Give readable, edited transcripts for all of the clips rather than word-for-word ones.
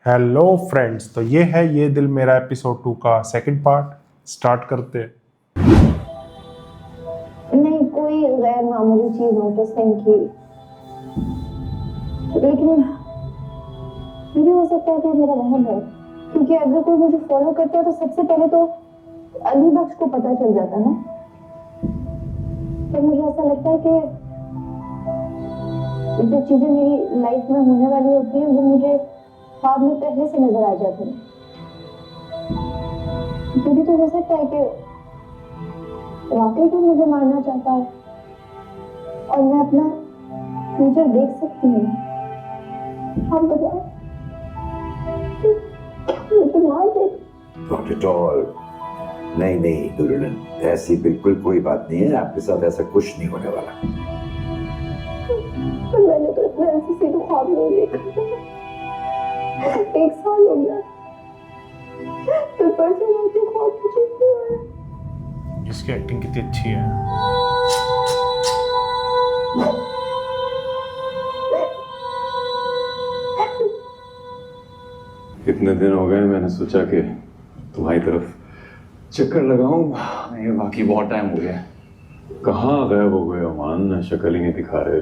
Hello friends, तो ये है ये दिल मेरा एपिसोड 2 का सेकंड पार्ट। स्टार्ट करते हैं। नहीं, कोई गैर मामूली चीज नोटिस नहीं की, लेकिन ये भी हो सकता है कि मेरा वहम है, क्योंकि अगर कोई मुझे फॉलो करता है तो सबसे पहले तो अली बख्श को पता चल जाता ना। तो मुझे ऐसा लगता है कि जो चीजें मेरी लाइफ में होने वाली होती हैं वो मुझे ख्वाब में पहले से नजर आ जाती हैं। ये भी तो हो सकता है कि वाकई कोई मुझे मारना चाहता है और मैं अपना फ्यूचर देख सकती हूँ। हम बताओ, मुझे मार दे। Not at all. नहीं नहीं दुर्योधन, ऐसी बिल्कुल कोई बात नहीं है। आपके साथ ऐसा कुछ नहीं होने वाला। मैंने तो इतना ऐसे सीधे ख्वाब नहीं देखा। 1 साल हो गया, तो परसों रात को ख्वाब मुझे क्यों आया? इसकी एक्टिंग कितनी अच्छी है। इतने दिन हो गए, मैंने सोचा कि तुम्हारी तरफ चक्कर लगाऊं। ये बाकी बहुत टाइम हो गया। कहाँ गायब हो गए अमान? शक्ल ही नहीं दिखा रहे।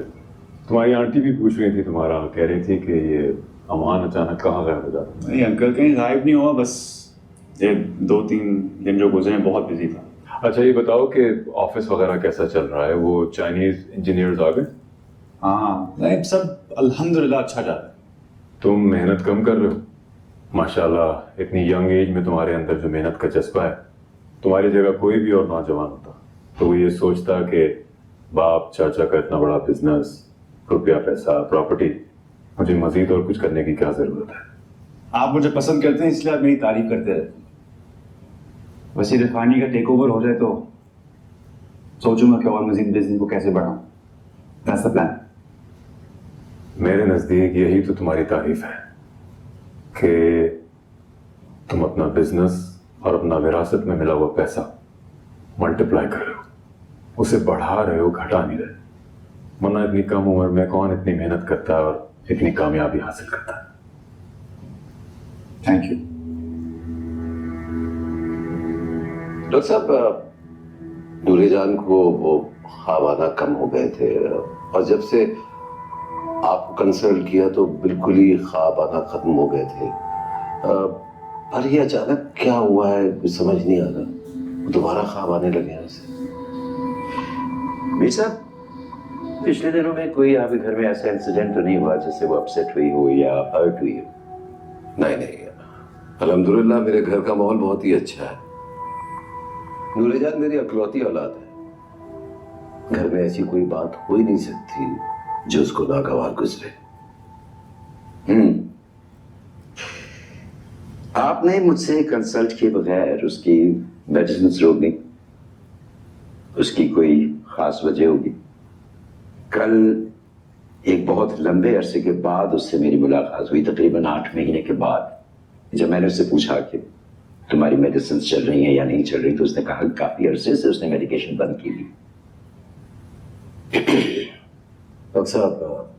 तुम्हारी आंटी भी पूछ रही थी तुम्हारा, कह रही थी कि ये अमान अचानक कहाँ गायब हो जाता। नहीं अंकल, कहीं गायब नहीं हुआ, बस ये 2-3 दिन जो गुजरे बहुत बिजी था। अच्छा ये बताओ कि ऑफिस वगैरह कैसा चल रहा है? वो चाइनीज इंजीनियर्स आ गए? हाँ नहीं, सब अल्हम्दुलिल्लाह अच्छा जा रहा है। तुम मेहनत कम कर रहे हो माशाल्लाह। इतनी यंग एज में तुम्हारे अंदर जो मेहनत का जज्बा है, तुम्हारी जगह कोई भी और नौजवान होता तो वो ये सोचता कि बाप चाचा का इतना बड़ा बिजनेस, रुपया पैसा, प्रॉपर्टी, मुझे मजीद और कुछ करने की क्या जरूरत है। आप मुझे पसंद करते हैं इसलिए आप मेरी तारीफ करते रहते हैं। वैसे रिफाइनरी का टेक ओवर हो जाए तो सोचूंगा कि और मजीद बिजनेस को कैसे बढ़ाऊं। That's the plan. मेरे नजदीक यही तो तुम्हारी तारीफ है कि तुम अपना बिजनेस और अपना विरासत में मिला हुआ पैसा मल्टीप्लाई कर रहे हो, उसे बढ़ा रहे हो, घटा नहीं रहे। वरना इतनी कम उम्र में कौन इतनी मेहनत करता है और इतनी कामयाबी हासिल करता है। थैंक यू डॉक्टर साहब। नूरजान को वो ख्वाब आना कम हो गए थे और जब से आपको कंसल्ट किया तो बिल्कुल ही ख्वाब आना खत्म हो गए थे। पर ये अचानक क्या हुआ है कुछ समझ नहीं आ रहा। दोबारा ख्वाब आने लगे हैं ऐसे। मीर साहब, पिछले दिनों में कोई आपके घर में ऐसा इंसिडेंट तो नहीं हुआ जिससे वो अपसेट हुई हो या हर्ट हुई हो? नहीं नहीं, अल्हम्दुलिल्लाह मेरे घर का माहौल बहुत ही अच्छा है। नूरजान मेरी अकलौती औलाद है। घर में ऐसी कोई बात हो ही नहीं सकती जो उसको नागवार गुजरे। आपने मुझसे कंसल्ट किए बगैर उसकी मेडिसिन रोक दी, उसकी कोई खास वजह होगी? कल एक बहुत लंबे अरसे के बाद उससे मेरी मुलाकात हुई, तकरीबन 8 महीने के बाद। जब मैंने उससे पूछा कि तुम्हारी मेडिसिन चल रही हैं या नहीं चल रही, तो उसने कहा काफी अरसे से उसने मेडिकेशन बंद की थी। डॉक्टर साहब,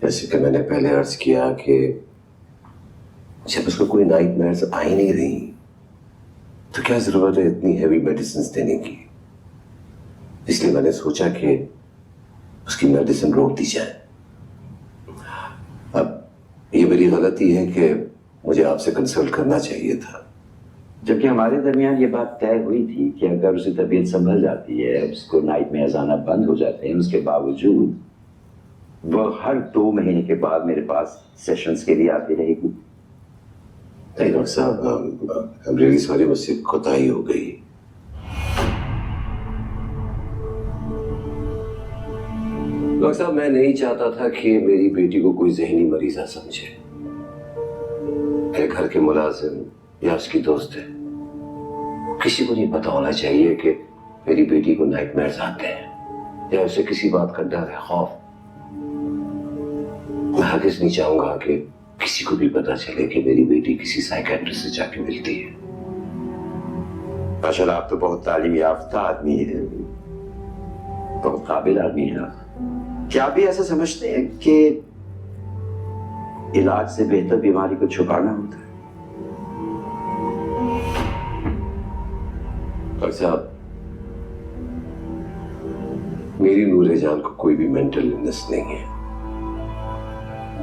जैसे कि मैंने पहले अर्ज किया कि जब उसको कोई नाइटमेयर्स आ ही नहीं रही तो क्या जरूरत है इतनी हैवी मेडिसिन देने की। इसलिए मैंने सोचा कि उसकी मेडिसिन रोक दी जाए। अब ये मेरी गलती है कि मुझे आपसे कंसल्ट करना चाहिए था। जबकि हमारे दरमियान ये बात तय हुई थी कि अगर उसकी तबीयत संभल जाती है, उसको नाइट में आना बंद हो जाते हैं, उसके बावजूद वो हर 2 महीने के बाद मेरे पास सेशंस के लिए आती रहेगी। नहीं डॉक्टर साहब, I'm really sorry, मुझसे कोताही हो गई। डॉक्टर साहब, मैं नहीं चाहता था कि मेरी बेटी को कोई जहनी मरीजा समझे। मेरे घर के मुलाजिम या उसकी दोस्त है, किसी को नहीं पता होना चाहिए कि मेरी बेटी को नाइटमेयर्स आते हैं या उसे किसी बात का डर है, खौफ। मैं हरगिज़ नहीं चाहूंगा कि किसी को भी पता चले कि मेरी बेटी किसी साइकियाट्रिस्ट से जाके मिलती है। माशाल्लाह, आप तो बहुत तालीम याफ्ता आदमी है, बहुत काबिल आदमी है। क्या आप भी ऐसा समझते हैं कि इलाज से बेहतर बीमारी को छुपाना होता है। डॉक्टर साहब, मेरी नूरे जान को कोई भी मेंटल इलनेस नहीं है।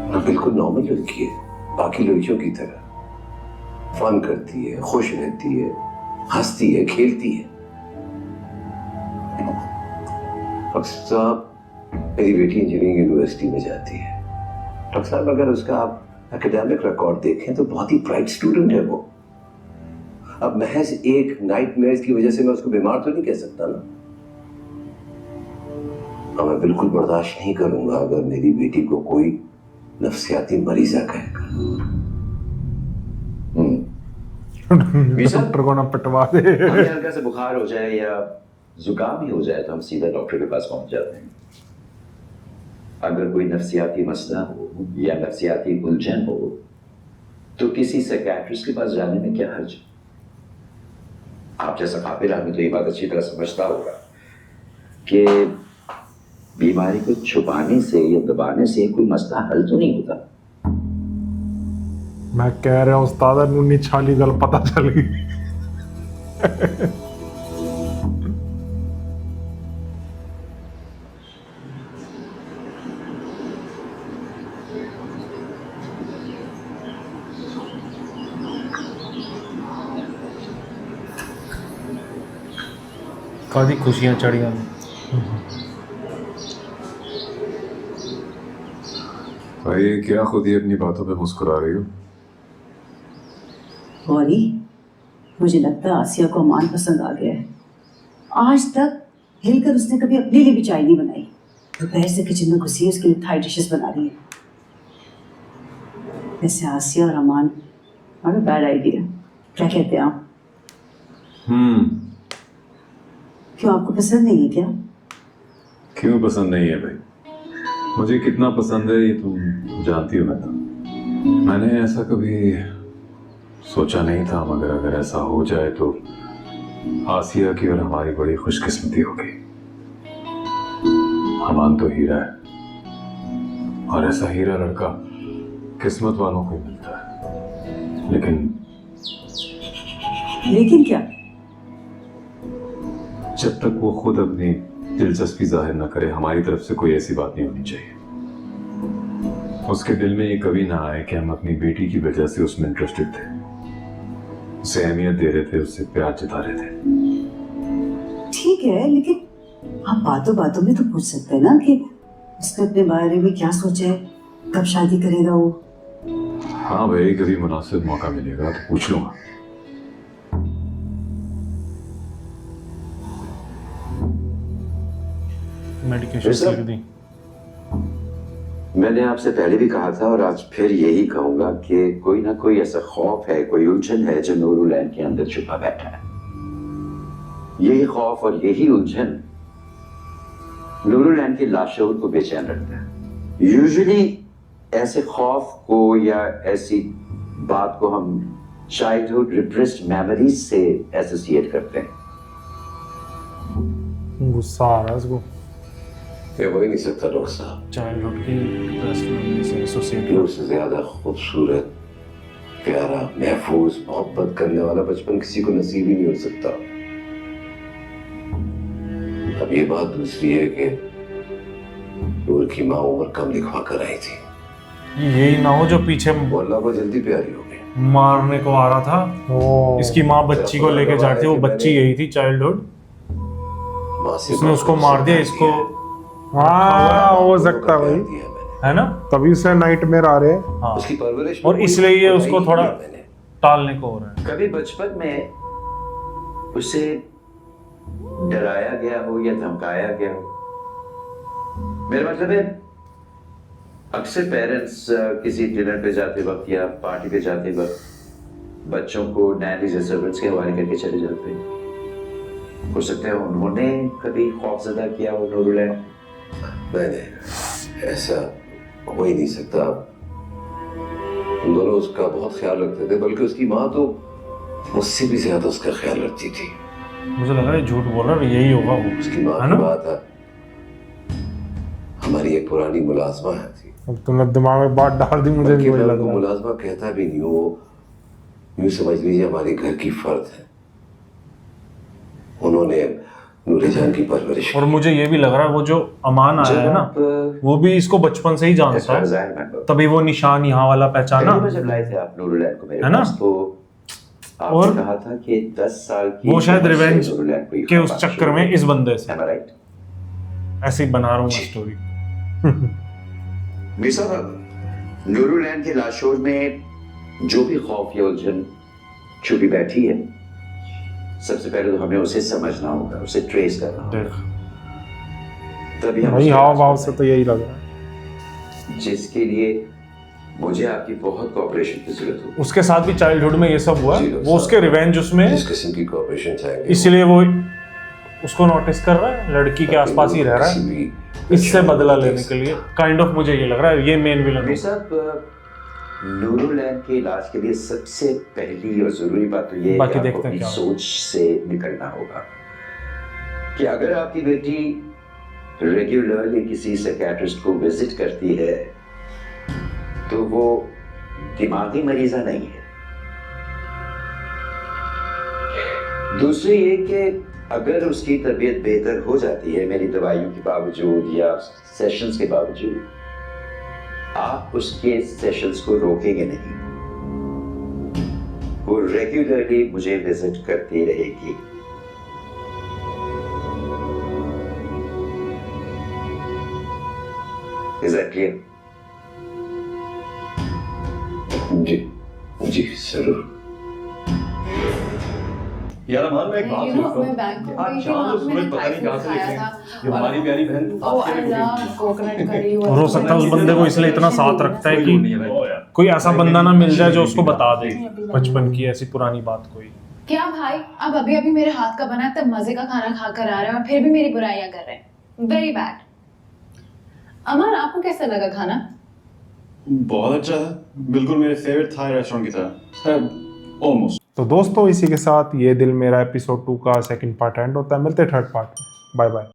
वो बिल्कुल नॉर्मल लड़की है, बाकी लड़कियों की तरह फन करती है, खुश रहती है, हंसती है, खेलती है। डॉक्टर साहब, मेरी बेटी इंजीनियरिंग यूनिवर्सिटी में जाती है। डॉक्टर साहब, अगर उसका आप एकेडमिक रिकॉर्ड देखें तो बहुत ही ब्राइट स्टूडेंट है वो। अब महज एक नाइटमेयर्स की वजह से मैं उसको बीमार तो नहीं कह सकता ना। और मैं बिल्कुल बर्दाश्त नहीं करूंगा अगर मेरी बेटी को कोई नफ्सियाती मरीजा कहेगा। डॉक्टर को ना पटवा दे। हमें हल्का से बुखार हो जाए या जुकाम ही हो जाए तो हम सीधा डॉक्टर के पास पहुंच जाते हैं। अगर कोई नफ्सियाती मसला हो या नफ्सियाती उलझन हो तो किसी साइकियाट्रिस्ट के पास जाने में क्या हर्ज है? आप जैसा काबिल आदमी तो ये बात अच्छी तरह समझता होगा कि बीमारी को छुपाने से या दबाने से कोई मसला हल तो नहीं होता। मैं कह रहा हूँ उस्ताद नूनी छाली गल पता चल गई। कादी खुशियाँ चढ़ियाँ भाई, क्या खुद ही अपनी बातों पे मुस्कुरा रही हो? गौरी, मुझे लगता है आसिया को अमान पसंद आ गया है। आज तक हिलकर उसने कभी अपने लिए भी चाय नहीं बनाई। दोपहर से किचन में घुसी है, उसके लिए थाई डिशेस बना रही है। वैसे आसिया और अमान नॉट अ बैड आइडिया। क्या कहते हैं आप? क्यों, आपको पसंद नहीं है क्या? क्यों पसंद नहीं है भाई? मुझे कितना पसंद है ये तुम जानती हो। मैंने ऐसा कभी सोचा नहीं था, मगर अगर ऐसा हो जाए तो आसिया की और हमारी बड़ी खुशकिस्मती होगी। अमान तो हीरा है, और ऐसा हीरा लड़का किस्मत वालों को मिलता है। लेकिन क्या? जब तक वो खुद अपनी दिलचस्पी जाहिर न करे, हमारी तरफ से कोई ऐसी बात नहीं होनी चाहिए। उसके दिल में ये कभी ना आए कि हम अपनी बेटी की वजह से उसमें इंटरेस्टेड थे, उसे अहमियत दे रहे थे, उससे प्यार जता रहे थे। ठीक है, लेकिन आप बातों बातों में तो पूछ सकते हैं ना कि उसने अपने बारे में क्या सोचा है, कब शादी करेगा वो। हाँ भाई, कभी मुनासिब मौका मिलेगा तो पूछ लूंगा। मेडिकेशन सर, लिख दी। मैंने आपसे पहले भी कहा था और आज फिर यही कहूंगा कि कोई ना कोई ऐसा खौफ है, कोई उलझन है जो नूरुलैन के अंदर छुपा बैठा है। यही खौफ और यही उलझन नूरुलैन के लाशऊर को बेचैन रखता है। यूजुअली ऐसे खौफ को या ऐसी बात को हम चाइल्डहुड रिप्रेस्ड मेमोरीज से एसोसिएट करते हैं। गुस्सा आ रहा है इसको। ये हो ही नहीं सकता डॉक्टर साहब। चाइल्डहुड की डिप्रेस्ड मेमोरी से एसोसिएट। उससे ज्यादा खूबसूरत, प्यारा, महफूज, मोहब्बत करने वाला बचपन किसी को नसीब ही नहीं हो सकता। अब ये बात दूसरी है कि नूर की माँ उम्र कम लिखवा कर आई थी। यही ना हो जो पीछे वो अल्लाह को जल्दी प्यारी हो गई। मारने को आ रहा था। ओ, इसकी माँ बच्ची को लेके जाती, वो बच्ची यही थी चाइल्डहुड। माँ से उसने उसको मार दिया, इसको हाँ हो सकता है भाई, दिया मैंने। है ना। तभी से नाइटमेयर आ रहे हैं। हाँ, उसकी परवरिश और इसलिए ये उसको थोड़ा मैंने। टालने को हो रहा है। कभी बचपन में उसे डराया गया हो या धमकाया गया हो? मेरा मतलब है, अक्सर पेरेंट्स किसी डिनर पे जाते वक्त या पार्टी पे जाते वक्त बच्चों को नैनीज या सर्वेंट्स के हवाले करके चले जाते हैं। हो सकता है उन्होंने कभी खौफजदा किया हो नूरुलैन। मैंने ऐसा हो ही नहीं सकता। हम दोनों उसका बहुत ख्याल रखते थे, बल्कि उसकी माँ तो मुझसे भी ज्यादा उसका ख्याल रखती थी। मुझे लग रहा है झूठ बोल रहा है, यही होगा वो। उसकी माँ है की ना? बात है, हमारी एक पुरानी मुलाजमा है थी, अब तुमने दिमाग में बात डाल दी, मुझे भी बल्कि वही मैं लग उनको रहा है। मुलाजमा कहता भी नहीं, वो यूं समझ लीजिए हमारे घर की फर्द है। उन्होंने नूरे जान की परवरिश और मुझे ये भी लग रहा है वो जो अमान आया है ना, वो भी इसको बचपन से ही जानता है, तभी वो निशान यहाँ वाला पहचाना, जब लाए थे आप नूरुलैन को मेरे है ना? पास, तो और आपने कहा था कि 10 साल की वो शायद उम्र से रिवेंज नूरुलैन को ये के उस ख्वाब चक्कर शुरू में हुई। इस बंदे से Am I right? ऐसे ही बना रहा हूँ स्टोरी। मीर साहब, नूरुलैन के लाशोर में जो भी खौफ या उलझन छुपी बैठी है, सबसे पहले तो हमें उसे समझना होगा, उसे ट्रेस करना होगा। देख तभी हम भाई उसके हाव भाव रास्ते से तो यही लग रहा है। जिसके लिए मुझे आपकी बहुत कोऑपरेशन की जरूरत होगी। उसके साथ भी चाइल्डहुड में ये सब हुआ, जी, डॉक्टर वो उसके रिवेंज उसमें, जिस किस्म की कॉपरेशन चाहेंगे इसलिए वो उसको नोटिस कर रहा है, लड़की के आसपास ही रह रहा किसी है, भी इससे बदला लेने के लिए। काइंड ऑफ मुझे ये लग रहा है ये मेन विलन मीर है। साहब, नूरुलैन के इलाज के लिए सबसे पहली और जरूरी बात तो ये है बाकी कि आपको देखते हैं अपनी क्या सोच से निकलना होगा कि अगर आपकी बेटी रेगुलरली किसी साइकियाट्रिस्ट को विजिट करती है तो वो दिमागी मरीजा नहीं है। दूसरी ये कि अगर उसकी तबीयत बेहतर हो जाती है मेरी दवाइयों के बावजूद या सेशंस के बावजूद, आप उसके सेशंस को रोकेंगे नहीं, वो रेगुलरली मुझे विजिट करती रहेगी। Is that clear? जी जी जरूर। यार अमान, मैं एक बात You know, सोचता मैं बैंक हूँ, में आज गई थी, शाम वहाँ को मैंने सूरज पता नहीं कहाँ से खाया निकले। था। ये हमारी प्यारी बहन Oh, आपके I लिए love coconut curry. और हो सकता है उस बंदे को इसलिए इतना साथ रखता है कि कोई ऐसा बंदा ना मिल जाए जो उसको बता दे बचपन की ऐसी पुरानी बात कोई। क्या भाई, अब अभी अभी मेरे हाथ का बना तब मजे का खाना खा कर आ रहे हैं और फिर भी मेरी बुराइयां कर रहे हैं। Very bad. अमन, आपको कैसा लगा खाना? बहुत अच्छा है, बिल्कुल मेरे फेवरेट थाई रेस्टोरेंट की तरह, ऑलमोस्ट। तो दोस्तों इसी के साथ ये दिल मेरा एपिसोड 2 का सेकंड पार्ट एंड होता है। मिलते हैं थर्ड पार्ट में। Bye bye.